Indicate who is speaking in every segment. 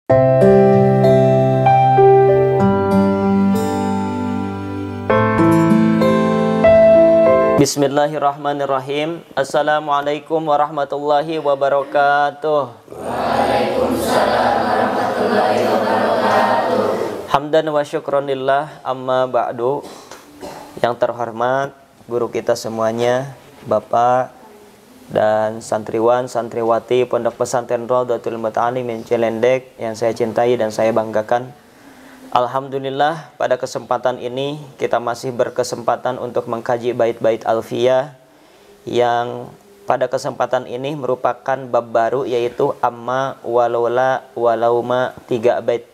Speaker 1: Bismillahirrahmanirrahim. Assalamualaikum warahmatullahi wabarakatuh.
Speaker 2: Waalaikumsalam warahmatullahi wabarakatuh.
Speaker 1: Hamdan wa syukronillah, amma ba'du. Yang terhormat guru kita semuanya, Bapak dan santriwan, santriwati Pondok Pesantren Raudhatul Muta'alimin Cilendek yang saya cintai dan saya banggakan. Alhamdulillah, pada kesempatan ini kita masih berkesempatan untuk mengkaji bait-bait alfiyah yang pada kesempatan ini merupakan bab baru, yaitu amma, walaula, walauma, 3 bait.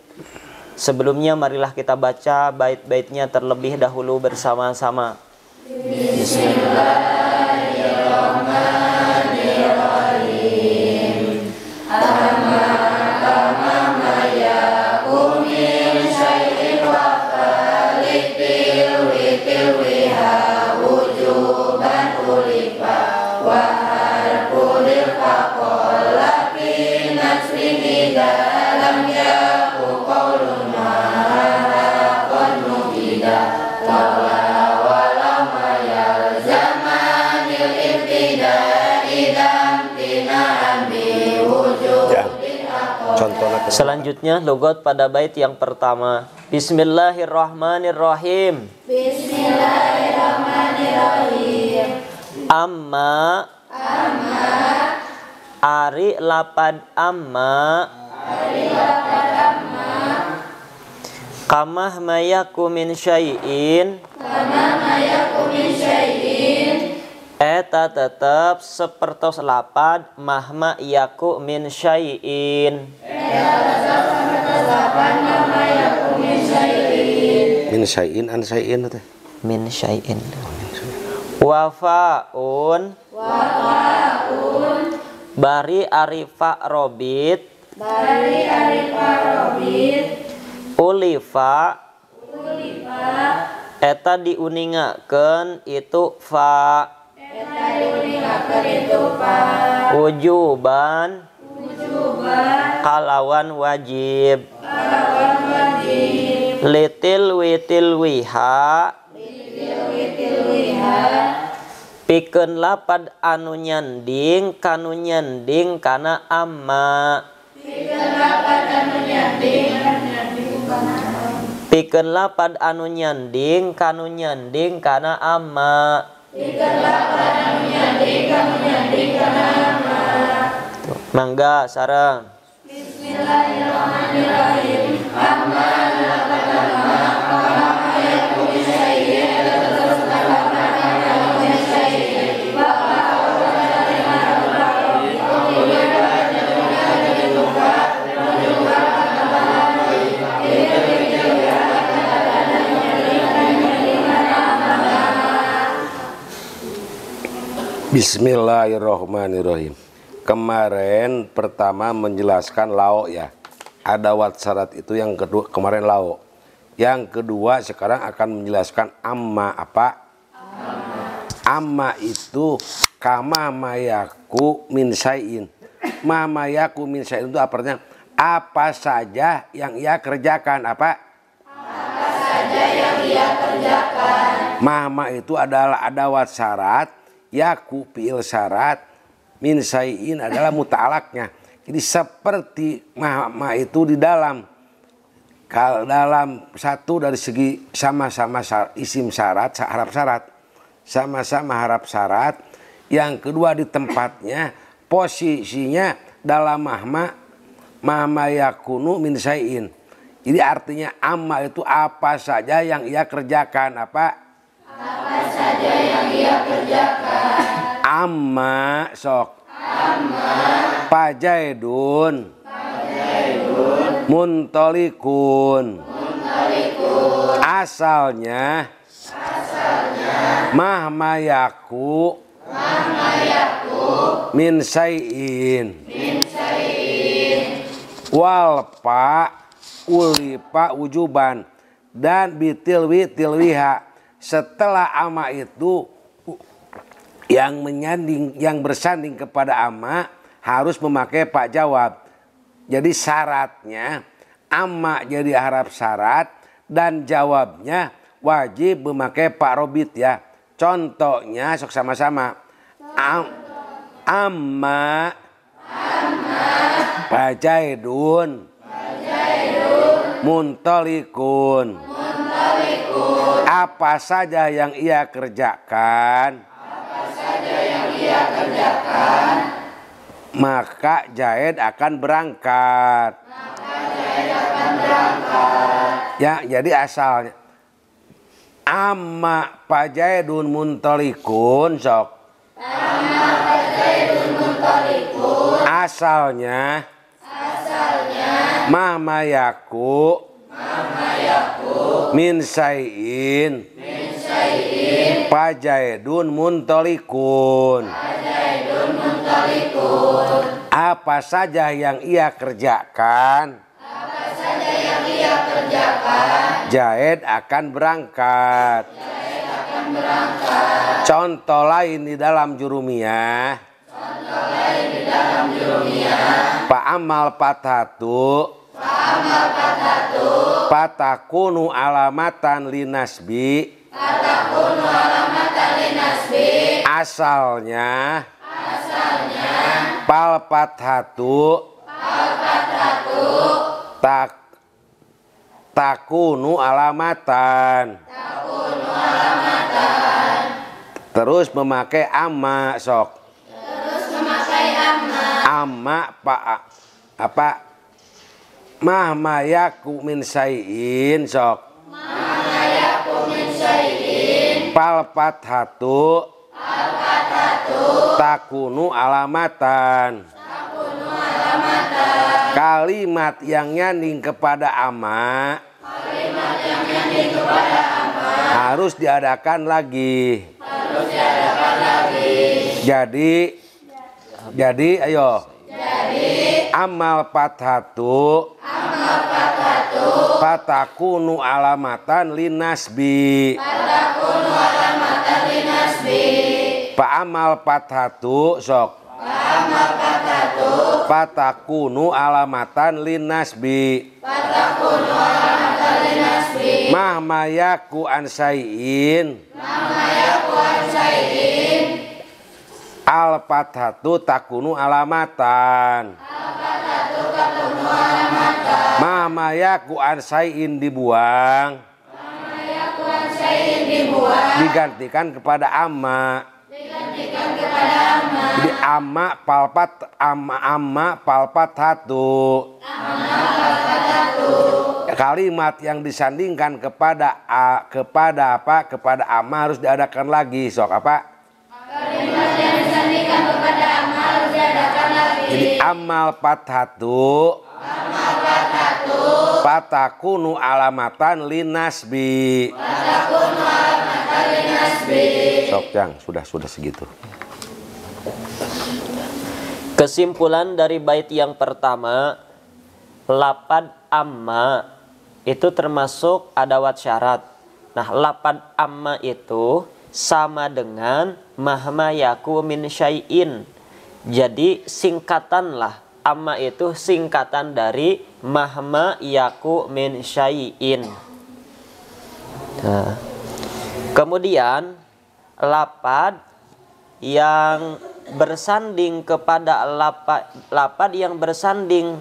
Speaker 1: Sebelumnya marilah kita baca bait-baitnya terlebih dahulu bersama-sama.
Speaker 2: Bismillahirrahmanirrahim. Amma kama mayakum min syai'in wa falitil witil wiha wujuban ulifa wa harfulil faqola fi nasrin dalam yaku qawlun maharakon nubida wala wala mayal zamanil ibtida idam tinaan biwujudin
Speaker 3: Contohnya
Speaker 1: Selanjutnya logot pada bait yang pertama. Bismillahirrahmanirrahim.
Speaker 2: Bismillahirrahmanirrahim.
Speaker 1: Amma ari lapad amma kamah mayaku min syai'in eta tetep sepertos lapad mahma yaku min syai'in
Speaker 3: min syai'in an syai'in teh.
Speaker 1: min syai'in wafaun bari arifa robit ulifa eta diuningakeun itu fa wujuban kalawan wajib litil witil wiha pikeun lapad anu nyanding kanu nyanding kana amma pikeun lapad anu nyanding kanu nyanding kana amma mangga sareng.
Speaker 2: Bismillahirrahmanirrahim. Amma
Speaker 3: Bismillahirrahmanirrahim. Kemarin pertama menjelaskan lau ya. Ada wat syarat itu, yang kedua kemarin lau. Yang kedua sekarang akan menjelaskan amma apa? Amma itu kama mayaku min syai'in. Ma mayaku min syai'in itu artinya apa saja yang ia kerjakan, apa?
Speaker 2: apa saja yang ia kerjakan.
Speaker 3: Mahma itu adalah ada wat syarat, yaku fi'il syarat, min syai'in adalah muta'alaknya. Jadi seperti mahma itu di dalam satu dari segi sama-sama isim syarat, harap syarat, sama-sama harap syarat. Yang kedua di tempatnya, posisinya dalam mahma yakunu min syai'in. Jadi artinya amma itu apa saja yang ia kerjakan, apa?
Speaker 2: Apa saja yang ia kerjakan.
Speaker 3: Amma sok. Amma. Pajaidun. Muntolikun. Asalnya. Mahmayaku. Min syai'in. Walpa ulipa wujuban. Dan bitilwi tilwiha. Setelah amma itu yang menyanding, yang bersanding kepada amma harus memakai pak jawab. Jadi syaratnya amma jadi harap syarat dan jawabnya wajib memakai Pak Robit ya. Contohnya sok sama-sama. Amma Fajaidun Muntolikun. Apa saja yang ia kerjakan, maka Zaid akan berangkat. Ya, jadi asalnya amma Fajaidun Muntolikun sok. Asalnya Mahmayaku min syai'in Fajaidun Muntolikun. Apa saja yang ia kerjakan, Zaid akan berangkat. Contoh lain di dalam jurumiyah. Fa'amal fathatu fatakunu alamatan linasbi. Asalnya pal fathatu takunu alamatan. Terus memakai amma sok. Amma mahmayaku min syai'in sok. Pal fathatu takunu alamatan. Kalimat yang nyanding kepada amma harus diadakan lagi. Jadi ayo. Amal fathatu fatakunu alamatan linasbi. Fa amal fathatu sok. Fatakunu alamatan linasbi. Mahmayaku an syai'in al fathatu takunu alamatan. Mahmayaku an syai'in dibuang. Digantikan kepada amma. Jadi amma palpat hatu. Kalimat yang disandingkan kepada amma harus diadakan lagi. Sok apa?
Speaker 2: Kalimat yang disandingkan kepada amma harus diadakan lagi.
Speaker 3: Jadi amal fathatu fatakunu alamatan linasbi. Sok yang sudah segitu.
Speaker 1: Kesimpulan dari bait yang pertama, lapad amma itu termasuk adawat syarat. Nah, lapad amma itu sama dengan mahmayaku min syai'in. Jadi singkatanlah, amma itu singkatan dari mahmayaku min syai'in. Nah, kemudian lapad yang bersanding kepada lapad yang bersanding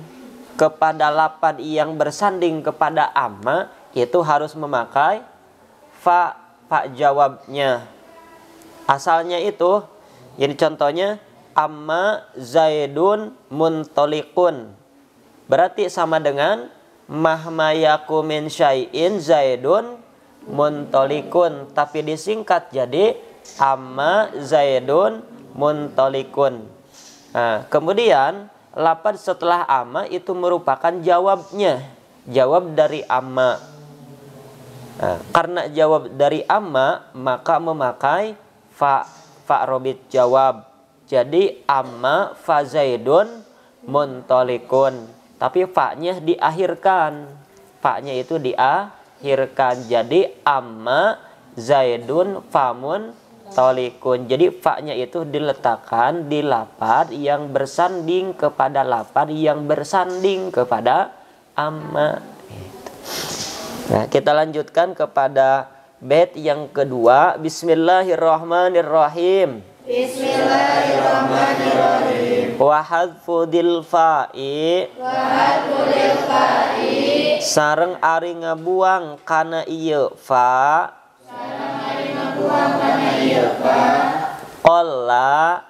Speaker 1: kepada lapad yang bersanding kepada amma itu harus memakai fa jawabnya. Asalnya itu, jadi contohnya amma Zaidun muntolikun. Berarti sama dengan mahmayaku min syai'in Zaidun muntolikun, tapi disingkat jadi amma Zaidun muntolikun. Nah, kemudian lapad setelah amma itu merupakan jawabnya, jawab dari amma. Nah, karena jawab dari amma maka memakai fa robit jawab. Jadi amma fa Zaidun muntolikun, tapi fa-nya diakhirkan. Fa-nya itu diakhirkan. Jadi amma Zaidun famun tolikun. Jadi fa-nya itu diletakkan di lafaz yang bersanding kepada lafaz yang bersanding kepada amma. Nah, kita lanjutkan kepada bait yang kedua. Bismillahirrahmanirrahim.
Speaker 2: Bismillahirrahmanirrahim.
Speaker 1: Wa hadfu dil fa'i sareng ari ngabuang kana ieu fa qalla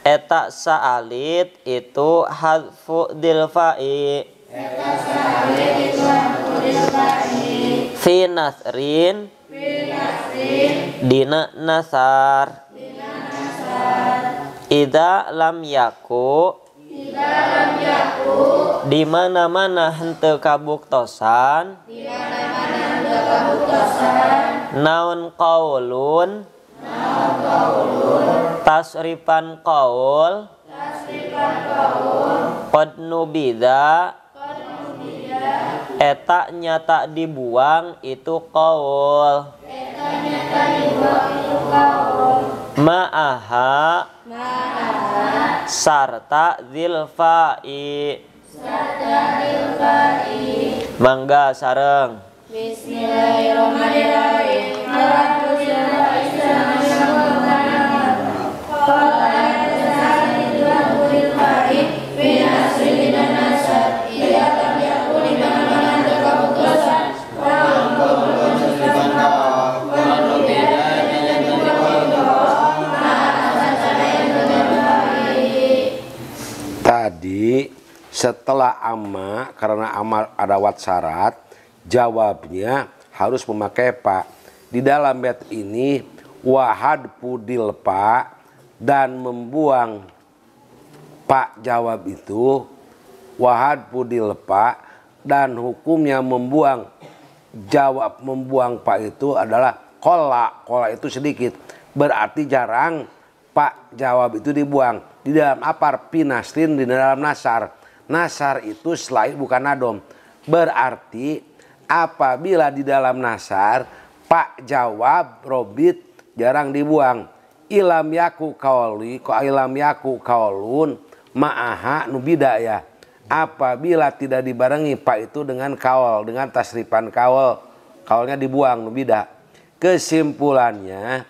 Speaker 1: eta saalit itu hadfu dil fa'i fi nasrin dina nasar idza lam yaku di mana-mana henteu kabuktosan naon qaulun tasrifan qaul qad nubida eta nyata dibuang itu qaul ma'aha sarta dzil fa'i mangga sareng.
Speaker 2: Bismillahirrahmanirrahim.
Speaker 3: Tadi setelah amma, karena amma ada wat syarat, jawabnya harus memakai pa. Di dalam bait ini wahad pudil pa dan membuang pak jawab itu wahad pudil pa dan hukumnya membuang jawab membuang pak itu adalah kola. Kola itu sedikit, berarti jarang pak jawab itu dibuang. Di dalam apar pinasrin di dalam nasar. Nasar itu selain bukan nadom. Berarti apabila di dalam nasar pak jawab robit jarang dibuang. Ilam yaku kauli ko ilam yaku kaulun ma'aha nubida ya. Apabila tidak dibarengi pak itu dengan kaul, dengan tasrifan kaul, kaulnya dibuang nubida. Kesimpulannya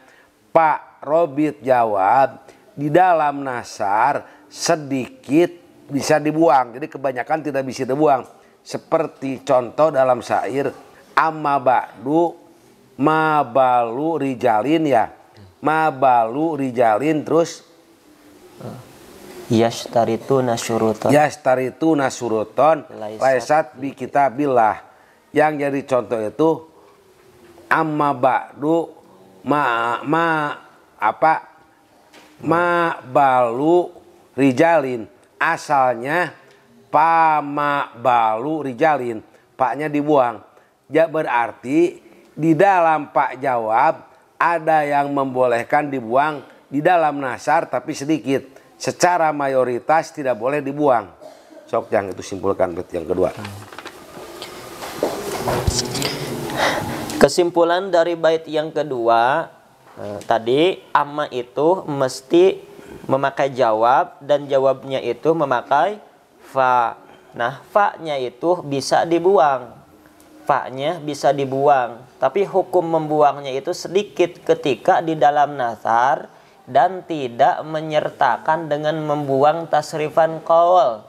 Speaker 3: pak robit jawab di dalam nasar sedikit bisa dibuang, jadi kebanyakan tidak bisa dibuang. Seperti contoh dalam syair amma ba'du ma balu rijalin ya, ma balu rijalin terus
Speaker 1: Yashtaritu nasyuruton laisat bi kitabillah. Yang jadi contoh itu amma ba'du ma balu rijalin, asalnya pama balu rijalin, paknya dibuang. Ya berarti di dalam pak jawab ada yang membolehkan dibuang di dalam nasar tapi sedikit. Secara mayoritas tidak boleh dibuang. Sok yang itu simpulkan bait yang kedua. Kesimpulan dari bait yang kedua, tadi amma itu mesti memakai jawab dan jawabnya itu memakai fa. Nah, fa-nya itu bisa dibuang. Fa-nya bisa dibuang, tapi hukum membuangnya itu sedikit ketika di dalam nasar dan tidak menyertakan dengan membuang tasrifan qaul.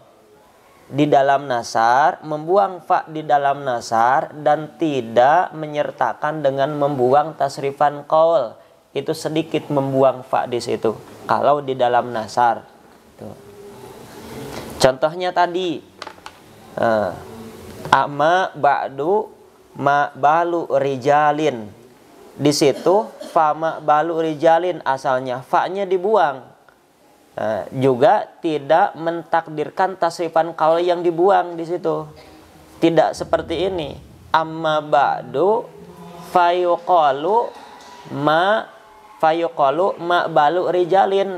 Speaker 1: Di dalam nasar, membuang fa di dalam nasar dan tidak menyertakan dengan membuang tasrifan qaul. Itu sedikit membuang fa di situ kalau di dalam nasar. Tuh. Contohnya tadi amma ba'du ma balu rijalin. Di situ fa ma balu rijalin asalnya fa-nya dibuang. Juga tidak mentakdirkan tasrifan qaul yang dibuang di situ. Tidak seperti ini. Amma ba'du fayuqalu ma balu rijalin,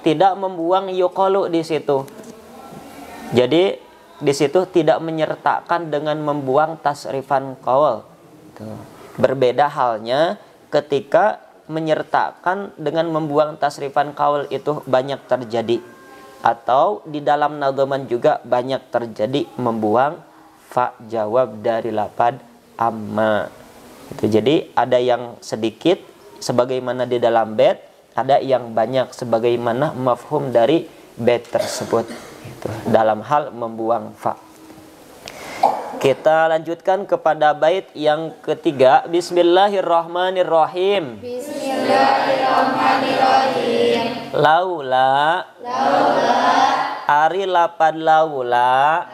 Speaker 1: tidak membuang yuqalu di situ. Jadi di situ tidak menyertakan dengan membuang tasrifan qaul. Berbeda halnya ketika menyertakan dengan membuang tasrifan qaul itu banyak terjadi, atau di dalam nadhaman juga banyak terjadi membuang fa jawab dari lapad amma. Itu jadi ada yang sedikit sebagaimana di dalam bait, ada yang banyak sebagaimana mafhum dari bait tersebut. Itu dalam hal membuang fa. Kita lanjutkan kepada bait yang ketiga. Bismillahirrahmanirrahim.
Speaker 2: Bismillahirrahmanirrahim.
Speaker 1: Laula ari lapad laula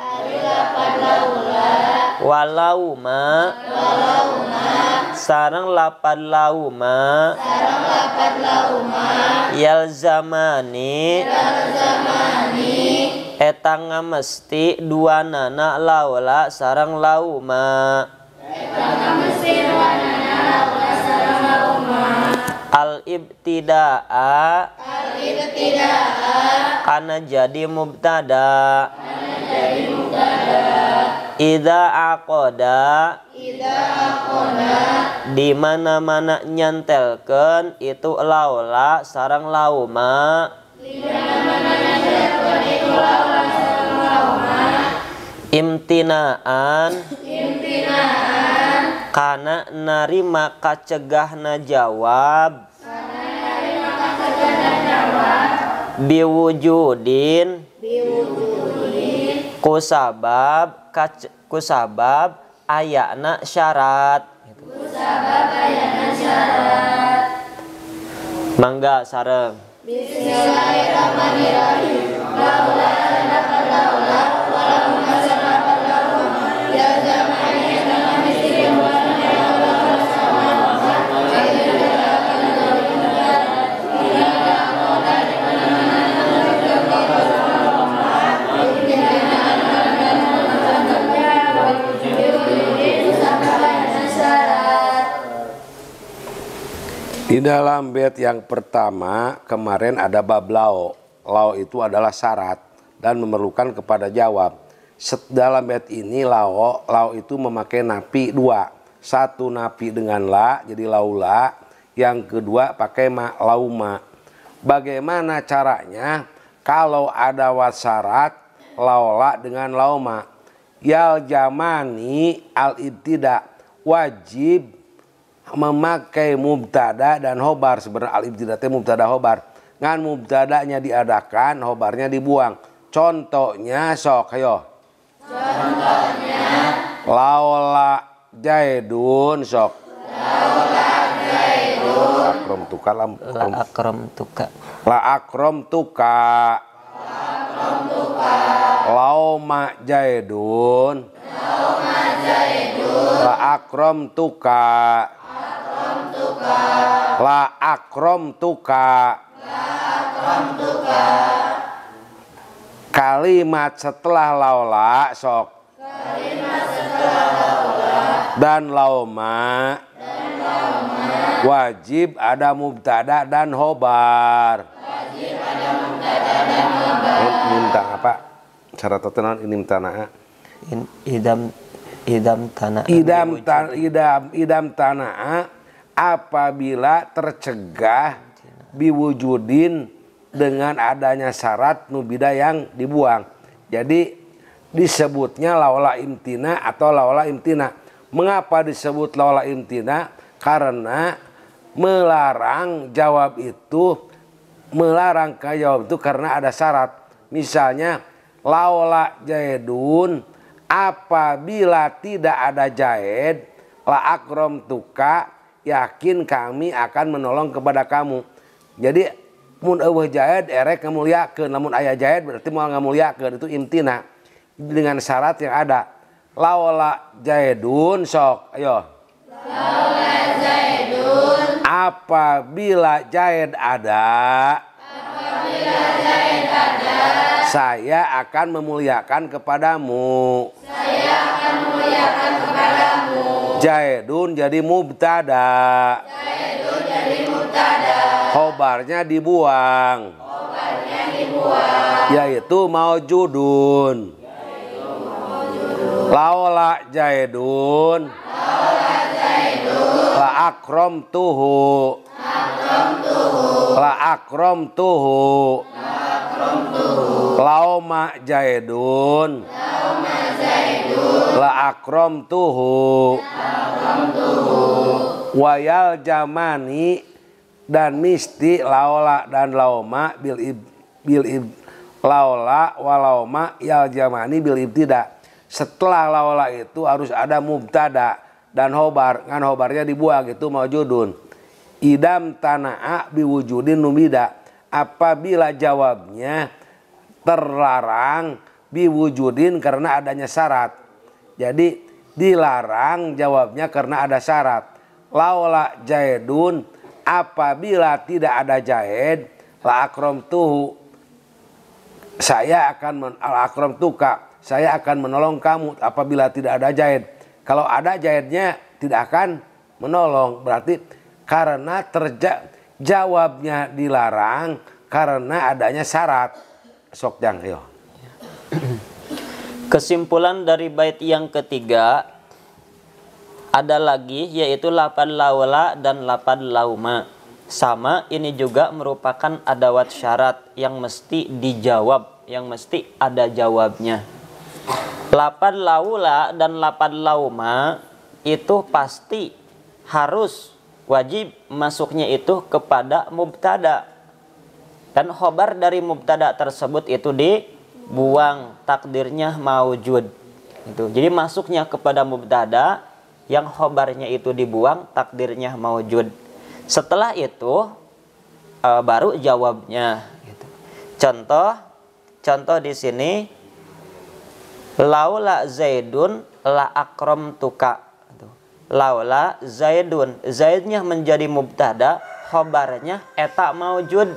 Speaker 1: walauma sareng lapad lauma yalzamani eta ngamesti duanana laula sareng lauma al-ibtida'a kana jadi mubtada idza aqada di mana-mana nyantelkeun itu laula sareng lauma imtinaan kana narima kacegahna jawab biwujudin kusabab ayana syarat. Mangga sareng.
Speaker 2: Bismillahirrahmanirrahim.
Speaker 3: Di dalam bait yang pertama kemarin ada bab lau. Lau itu adalah syarat dan memerlukan kepada jawab. Dalam bait ini lau itu memakai napi dua. Satu napi dengan la jadi laula, yang kedua pakai ma lauma. Bagaimana caranya kalau ada wasyarat laula dengan lauma? Yal jamani al ibtida, wajib memakai mubtada dan khobar. Sebenarnya al-ibtida teh mubtada khobar. Ngan mubtadanya diadakan, khobarnya dibuang. Contohnya sok ayo. Contohnya laula jaidun sok. Laula jaidun. Akrom tuka lam.
Speaker 1: La akram tuka.
Speaker 3: La akrom tuka. Lauma jaidun. Lauma jaidun. La akrom tuka. La akrom tuka. Kalimat setelah laula sok. Dan lauma. Wajib ada mubtada dan khobar. Minta apa? Cara tertenang ini minta idam tanah apabila tercegah biwujudin dengan adanya syarat nubida yang dibuang. Jadi disebutnya laula imtina atau laula imtina. Mengapa disebut laula imtina? Karena melarang jawab itu, melarang ke jawab itu karena ada syarat. Misalnya laula jaidun, apabila tidak ada jaid, la akrom tuka, yakin kami akan menolong kepada kamu. Jadi mun eueuh jaid erek ngamulyakeun, lamun aya jaid berarti moal ngamulyakeun, itu imtina dengan syarat yang ada. Laula jaidun sok ayo. Laula jaidun, apabila jaid ada, saya akan memuliakan kepadamu. Jaidun jadi mubtada. Khobarnya dibuang. Yaitu maujudun. Laula jaidun. La akrom tuhu. La akramtuhu. Lauma Zaidun. La akramtuhu. Wayal jamani dan misti laola dan lauma laola walauma yal jamani bil ibtida. Setelah laola itu harus ada mubtada dan hobar, ngan hobarnya dibuang, itu maujudun. Idam tana'a biwujudin numida, apabila jawabnya terlarang biwujudin karena adanya syarat. Jadi dilarang jawabnya karena ada syarat. Laula Zaidun, apabila tidak ada Zaid, la akramtuhu, saya akan saya akan menolong kamu apabila tidak ada Zaid. Kalau ada Zaidnya tidak akan menolong, berarti karena jawabnya dilarang karena adanya syarat. Sok jang yo.
Speaker 1: Kesimpulan dari bait yang ketiga ada lagi, yaitu lapad laula dan lapad lauma. Sama, ini juga merupakan adawat syarat yang mesti dijawab, yang mesti ada jawabnya. Lapad laula dan lapad lauma itu pasti harus wajib masuknya itu kepada mubtada, dan khobar dari mubtada tersebut itu dibuang, takdirnya maujud. Jadi masuknya kepada mubtada yang khobarnya itu dibuang, takdirnya maujud. Setelah itu baru jawabnya. Contoh di sini, laula Zaidun la akramtuka. Laula Zaidun, Zaidnya menjadi mubtada, khobarnya eta maujud,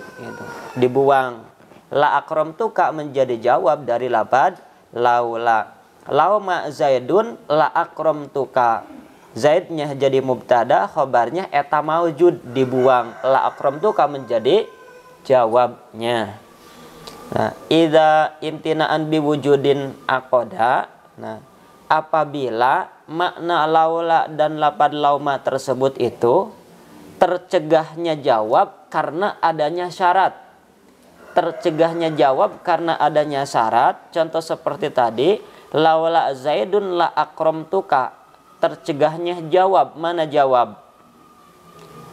Speaker 1: dibuang. La akramtuka menjadi jawab dari lapad laula. Lauma Zaidun la akramtuka, Zaidnya jadi mubtada, khobarnya eta maujud, dibuang. La akramtuka menjadi jawabnya. Nah, idza imtinaan biwujudin aqoda. Nah, apabila makna laula dan lapad lauma tersebut itu tercegahnya jawab karena adanya syarat. Tercegahnya jawab karena adanya syarat. Contoh seperti tadi, laula Zaidun la akramtuka. Tercegahnya jawab, mana jawab?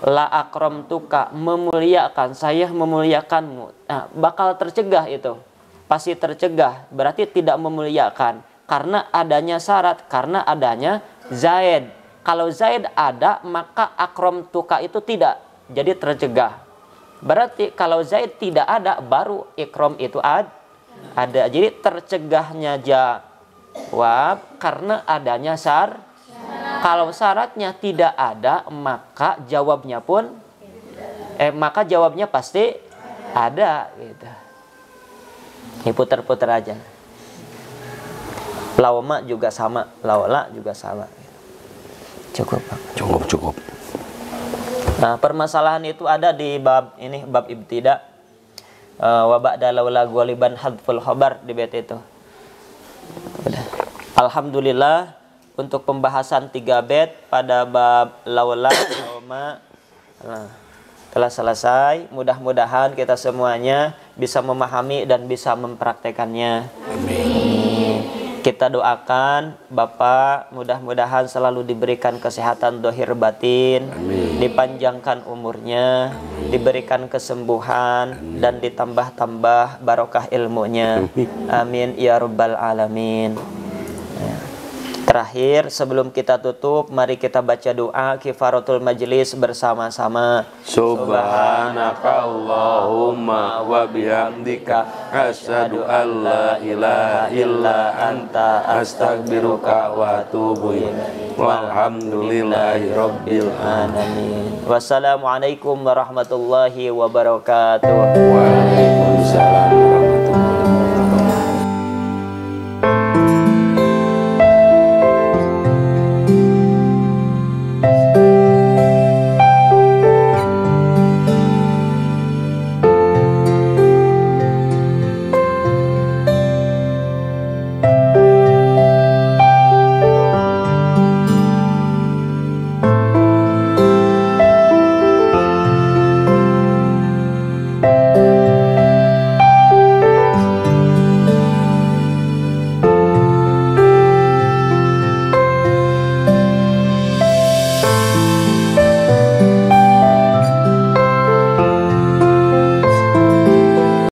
Speaker 1: La akramtuka, memuliakan, saya memuliakanmu. Nah, bakal tercegah itu. Pasti tercegah, berarti tidak memuliakan. Karena adanya syarat, karena adanya Zaid. Kalau Zaid ada, maka akramtuka itu tidak. Jadi tercegah. Berarti kalau Zaid tidak ada, baru ikram itu ada. Jadi tercegahnya jawab karena adanya syarat. Kalau syaratnya tidak ada, maka jawabnya pun maka jawabnya pasti ada gitu. Ini putar-putar aja. Lauma juga sama, laula juga sama. Cukup, Pak.
Speaker 3: Cukup.
Speaker 1: Nah, permasalahan itu ada di bab ini, bab ibtida. Wa ba'da laula ghaliban hadful khabar di bait itu. Udah. Alhamdulillah untuk pembahasan 3 bait pada bab laula lauma telah selesai. Mudah-mudahan kita semuanya bisa memahami dan bisa mempraktekannya. Amin. Kita doakan Bapak mudah-mudahan selalu diberikan kesehatan dohir batin. Amin. Dipanjangkan umurnya. Amin. Diberikan kesembuhan. Amin. Dan ditambah-tambah barokah ilmunya. Amin ya rabbal alamin. Terakhir sebelum kita tutup, mari kita baca doa kifaratul majlis bersama-sama.
Speaker 3: Subhanaka Allahumma wa bihamdika asyhadu an la ilaha illa anta astaghfiruka wa atubu ilaik. Walhamdulillahi rabbil alamin.
Speaker 1: Wassalamualaikum warahmatullahi wabarakatuh.
Speaker 3: Waalaikumsalam.